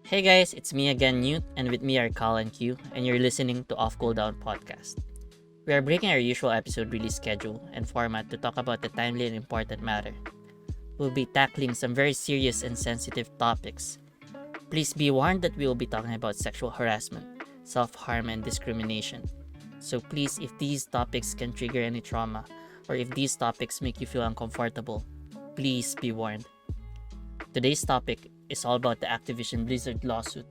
Hey guys, it's me again, Newt, and with me are Cal and Q, and you're listening to Off Cooldown podcast. We are breaking our usual episode release schedule and format to talk about the timely and important matter. We'll be tackling some very serious and sensitive topics. Please be warned that we will be talking about sexual harassment, self-harm, and discrimination. So please, if these topics can trigger any trauma, or if these topics make you feel uncomfortable, please be warned. Today's topic is all about the Activision Blizzard lawsuit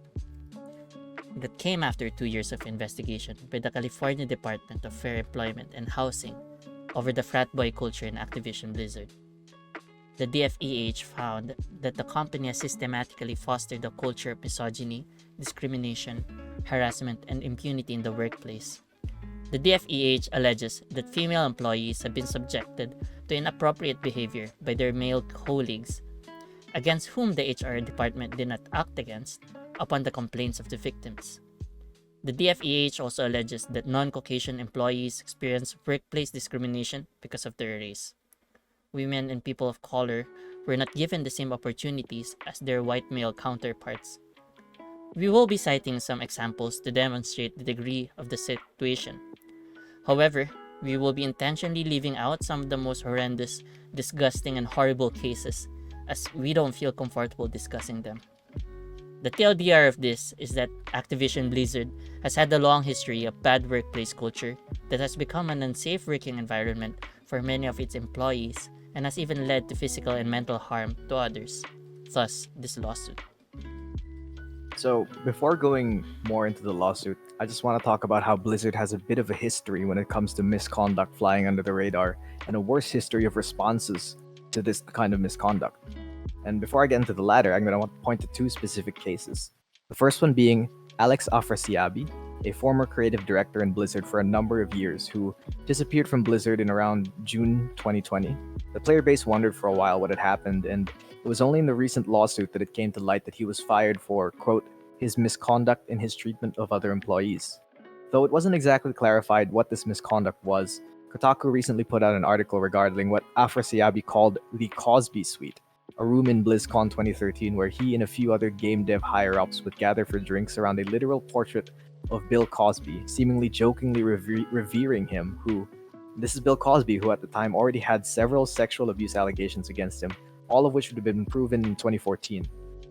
that came after 2 years of investigation by the California Department of Fair Employment and Housing over the frat boy culture in Activision Blizzard. The DFEH found that the company has systematically fostered a culture of misogyny, discrimination, harassment, and impunity in the workplace. The DFEH alleges that female employees have been subjected to inappropriate behavior by their male colleagues, against whom the HR department did not act against upon the complaints of the victims. The DFEH also alleges that non-Caucasian employees experience workplace discrimination because of their race. Women and people of color were not given the same opportunities as their white male counterparts. We will be citing some examples to demonstrate the degree of the situation. However, we will be intentionally leaving out some of the most horrendous, disgusting, and horrible cases, as we don't feel comfortable discussing them. The TLDR of this is that Activision Blizzard has had a long history of bad workplace culture that has become an unsafe working environment for many of its employees and has even led to physical and mental harm to others. Thus, this lawsuit. So, before going more into the lawsuit, I just want to talk about how Blizzard has a bit of a history when it comes to misconduct flying under the radar and a worse history of responses to this kind of misconduct. And before I get into the latter, I'm going to point to two specific cases. The first one being Alex Afrasiabi, a former creative director in Blizzard for a number of years who disappeared from Blizzard in around June 2020. The player base wondered for a while what had happened, and it was only in the recent lawsuit that it came to light that he was fired for, quote, his misconduct in his treatment of other employees. Though it wasn't exactly clarified what this misconduct was, Kotaku recently put out an article regarding what Afrasiabi called the Cosby Suite, a room in BlizzCon 2013 where he and a few other game dev higher-ups would gather for drinks around a literal portrait of Bill Cosby, seemingly jokingly revering him, this is Bill Cosby, who at the time already had several sexual abuse allegations against him, all of which would have been proven in 2014.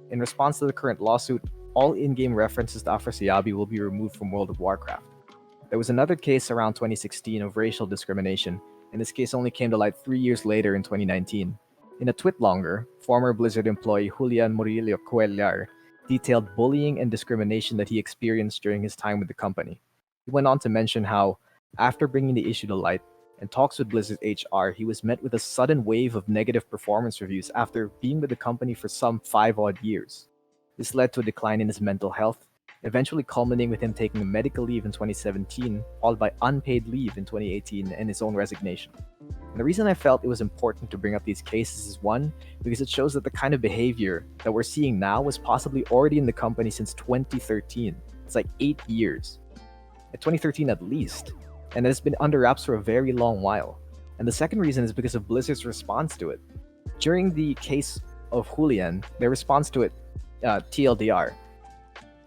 In response to the current lawsuit, all in-game references to Afrasiabi will be removed from World of Warcraft. There was another case around 2016 of racial discrimination, and this case only came to light 3 years later in 2019. In a tweet longer, former Blizzard employee Julian Murillo Cuellar detailed bullying and discrimination that he experienced during his time with the company. He went on to mention how, after bringing the issue to light and talks with Blizzard HR, he was met with a sudden wave of negative performance reviews after being with the company for some 5-odd years. This led to a decline in his mental health, eventually culminating with him taking a medical leave in 2017, followed by unpaid leave in 2018 and his own resignation. And the reason I felt it was important to bring up these cases is one, because it shows that the kind of behavior that we're seeing now was possibly already in the company since 2013. It's like 8 years. At 2013 at least. And it's been under wraps for a very long while. And the second reason is because of Blizzard's response to it. During the case of Julian, their response to it, TLDR,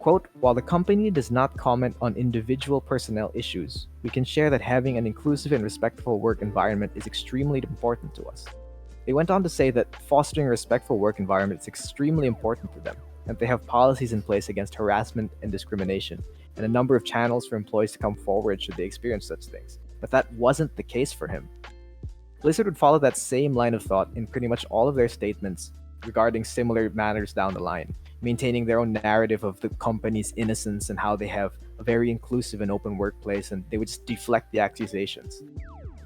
quote, while the company does not comment on individual personnel issues, we can share that having an inclusive and respectful work environment is extremely important to us. They went on to say that fostering a respectful work environment is extremely important to them, and they have policies in place against harassment and discrimination, and a number of channels for employees to come forward should they experience such things. But that wasn't the case for him. Blizzard would follow that same line of thought in pretty much all of their statements regarding similar matters down the line, maintaining their own narrative of the company's innocence and how they have a very inclusive and open workplace, and they would just deflect the accusations.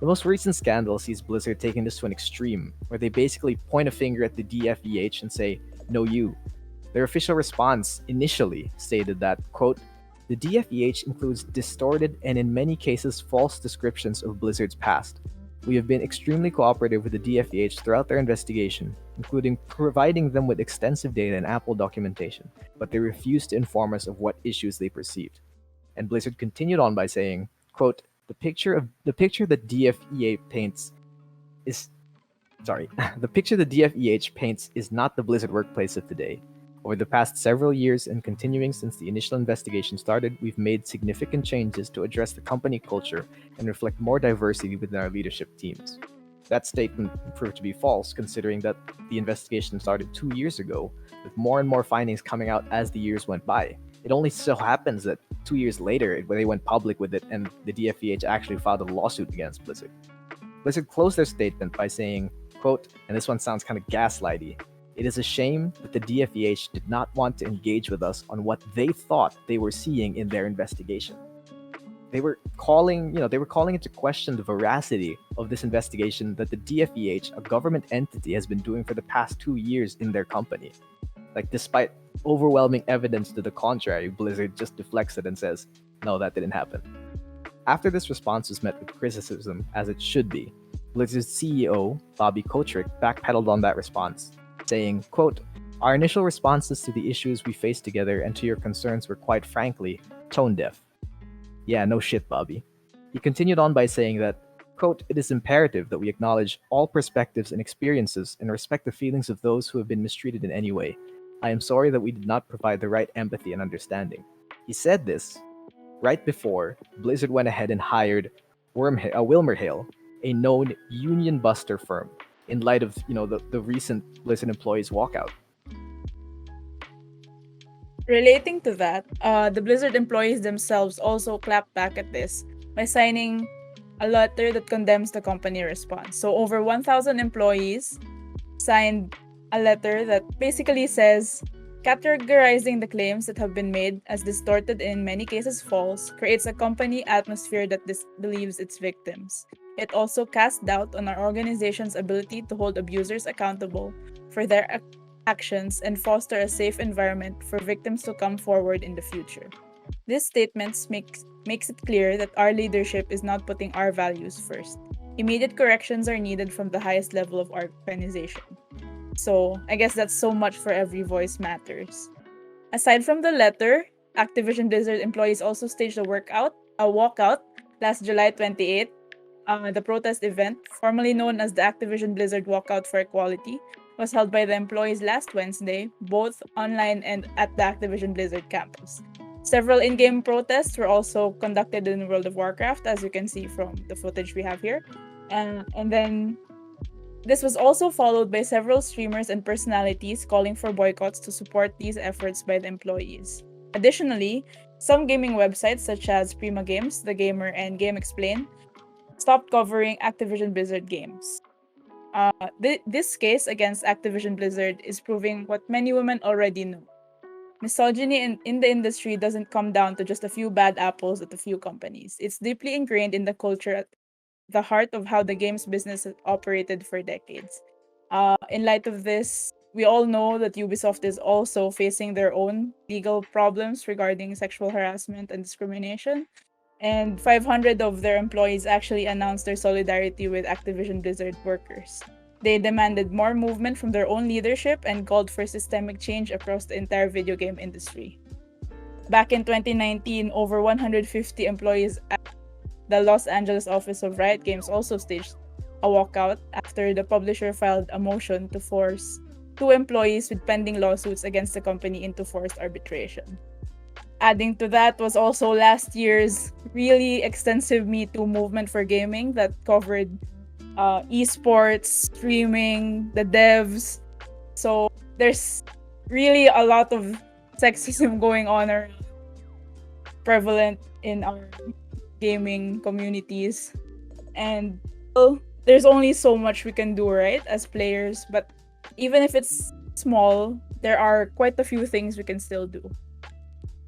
The most recent scandal sees Blizzard taking this to an extreme, where they basically point a finger at the DFEH and say, no you. Their official response initially stated that, quote, the DFEH includes distorted and in many cases false descriptions of Blizzard's past. We have been extremely cooperative with the DFEH throughout their investigation, including providing them with extensive data and ample documentation, but they refused to inform us of what issues they perceived. And Blizzard continued on by saying, quote, the picture that DFEH paints is the picture the DFEH paints is not the Blizzard workplace of today. Over the past several years and continuing since the initial investigation started, we've made significant changes to address the company culture and reflect more diversity within our leadership teams. That statement proved to be false, considering that the investigation started 2 years ago, with more and more findings coming out as the years went by. It only so happens that 2 years later, they went public with it, and the DFEH actually filed a lawsuit against Blizzard. Blizzard closed their statement by saying, quote, and this one sounds kind of gaslighty, "It is a shame that the DFEH did not want to engage with us on what they thought they were seeing in their investigation." They were calling into question the veracity of this investigation that the DFEH, a government entity, has been doing for the past 2 years in their company. Like, despite overwhelming evidence to the contrary, Blizzard just deflects it and says, no, that didn't happen. After this response was met with criticism, as it should be, Blizzard's CEO, Bobby Kotick, backpedaled on that response, saying, quote, "Our initial responses to the issues we faced together and to your concerns were quite frankly tone deaf." Yeah, no shit, Bobby. He continued on by saying that, quote, "It is imperative that we acknowledge all perspectives and experiences and respect the feelings of those who have been mistreated in any way. I am sorry that we did not provide the right empathy and understanding." He said this right before Blizzard went ahead and hired WilmerHale, a known union buster firm, in light of the recent Blizzard Employees walkout. Relating to that, the Blizzard employees themselves also clapped back at this by signing a letter that condemns the company response. So over 1,000 employees signed a letter that basically says, categorizing the claims that have been made as distorted and in many cases false creates a company atmosphere that disbelieves its victims. It also casts doubt on our organization's ability to hold abusers accountable for their actions and foster a safe environment for victims to come forward in the future. These statements makes it clear that our leadership is not putting our values first. Immediate corrections are needed from the highest level of our organization. So, I guess that's so much for every voice matters. Aside from the letter, Activision Blizzard employees also staged a walkout last July 28th. The protest event, formerly known as the Activision Blizzard Walkout for Equality, was held by the employees last Wednesday, both online and at the Activision Blizzard campus. Several in-game protests were also conducted in World of Warcraft, as you can see from the footage we have here. And then this was also followed by several streamers and personalities calling for boycotts to support these efforts by the employees. Additionally, some gaming websites such as Prima Games, The Gamer, and Game Explain stopped covering Activision Blizzard games. This case against Activision Blizzard is proving what many women already know. Misogyny in the industry doesn't come down to just a few bad apples at a few companies. It's deeply ingrained in the culture at the heart of how the games business has operated for decades. In light of this, we all know that Ubisoft is also facing their own legal problems regarding sexual harassment and discrimination. And 500 of their employees actually announced their solidarity with Activision Blizzard workers. They demanded more movement from their own leadership and called for systemic change across the entire video game industry. Back in 2019, over 150 employees at the Los Angeles office of Riot Games also staged a walkout after the publisher filed a motion to force 2 employees with pending lawsuits against the company into forced arbitration. Adding to that was also last year's really extensive Me Too movement for gaming that covered esports, streaming, the devs. So there's really a lot of sexism going on or prevalent in our gaming communities. And well, there's only so much we can do, right, as players. But even if it's small, there are quite a few things we can still do.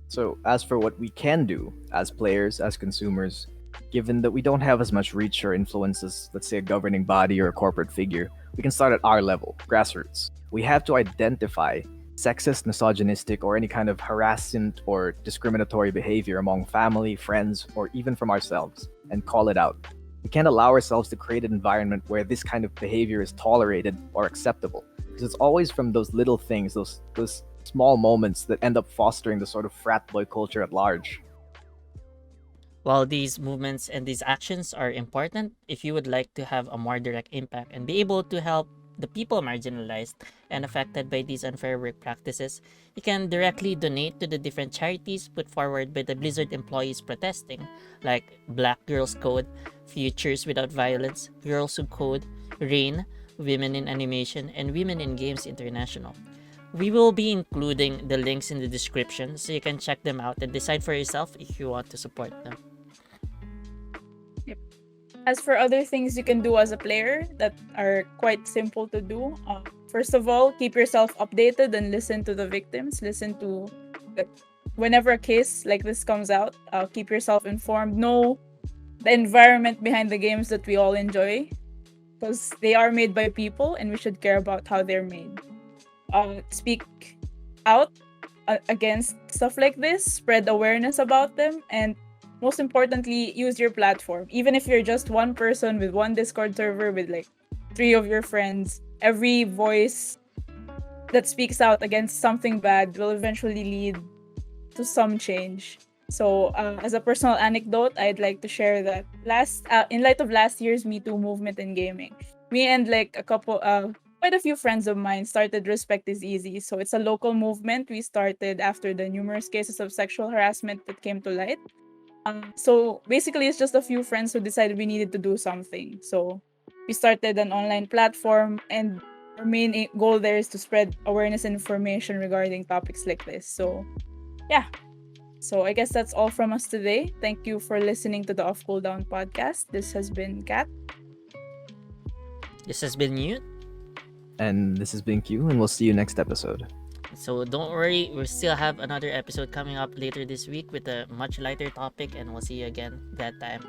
So, as for what we can do as players, as consumers, given that we don't have as much reach or influence as, let's say, a governing body or a corporate figure, we can start at our level, grassroots. We have to identify sexist, misogynistic, or any kind of harassment or discriminatory behavior among family, friends, or even from ourselves, and call it out. We can't allow ourselves to create an environment where this kind of behavior is tolerated or acceptable, because it's always from those little things, those small moments that end up fostering the sort of frat boy culture at large. While these movements and these actions are important, if you would like to have a more direct impact and be able to help the people marginalized and affected by these unfair work practices, you can directly donate to the different charities put forward by the Blizzard employees protesting, like Black Girls Code, Futures Without Violence, Girls Who Code, RAIN, Women in Animation, and Women in Games International. We will be including the links in the description so you can check them out and decide for yourself if you want to support them. As for other things you can do as a player that are quite simple to do, first of all, keep yourself updated and listen to the victims. Listen to whenever a case like this comes out, keep yourself informed. Know the environment behind the games that we all enjoy, because they are made by people and we should care about how they're made. Speak out against stuff like this, spread awareness about them, and most importantly, use your platform. Even if you're just one person with one Discord server with like 3 of your friends, every voice that speaks out against something bad will eventually lead to some change. So, as a personal anecdote, I'd like to share that in light of last year's Me Too movement in gaming, me and like quite a few friends of mine started Respect is Easy. So it's a local movement we started after the numerous cases of sexual harassment that came to light. So basically, it's just a few friends who decided we needed to do something. So we started an online platform, and our main goal there is to spread awareness and information regarding topics like this. So, yeah. So I guess that's all from us today. Thank you for listening to the Off Cooldown podcast. This has been Kat. This has been Newt. And this has been Q, and we'll see you next episode. So don't worry, we still have another episode coming up later this week with a much lighter topic, and we'll see you again that time.